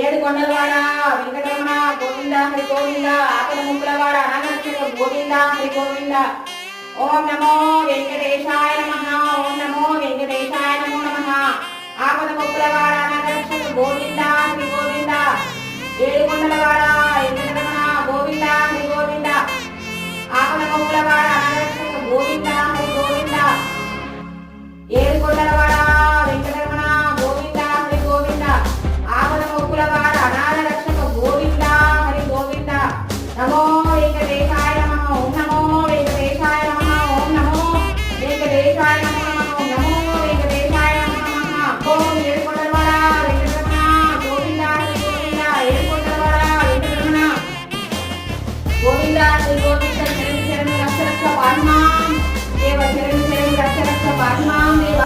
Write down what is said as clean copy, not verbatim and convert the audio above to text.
ఏడు కొండలవాడ వెంకటరమణ గోవింద హరి గోవింద ఆపద ముక్కులవాడ అనాథరక్షక గోవింద హరి గోవింద. ఓం నమో వెంకటేశాయ నమః. ఓం నమో వెంకటేశాయ నమో నమః. ఆపద ముక్కులవాడ అనాథరక్షక గోవింద హరి గోవింద. ఏడు కొండలవాడ వెంకటరమణ గోవింద హరి గోవింద. ఆపద ముక్కులవాడ అనాథరక్షక గోవింద హరి గోవింద. ఏడు కొండలవాడ వెంకటరమణ గోవింద హరి గోవింద. ఆపద ముక్కులవాడ అనాథ రక్షక గోవింద హరి గోవింద. నమో వెంకటేశాయ నమః. ఓం నమో వెంకటేశాయ నమః. ఓం నమో వెంకటేశాయ నమః. ఓం నమో వెంకటేశాయ నమః. ఓం ఏడు కొండలవాడ వెంకటరమణ గోవింద హరి గోవింద. ఏడు కొండలవాడ వెంకటరమణ గోవింద హరి గోవింద. శరణు శరణు రక్ష రక్ష పాహిమాం దేవ. శరణు శరణు రక్ష రక్ష పాహిమాం దేవ.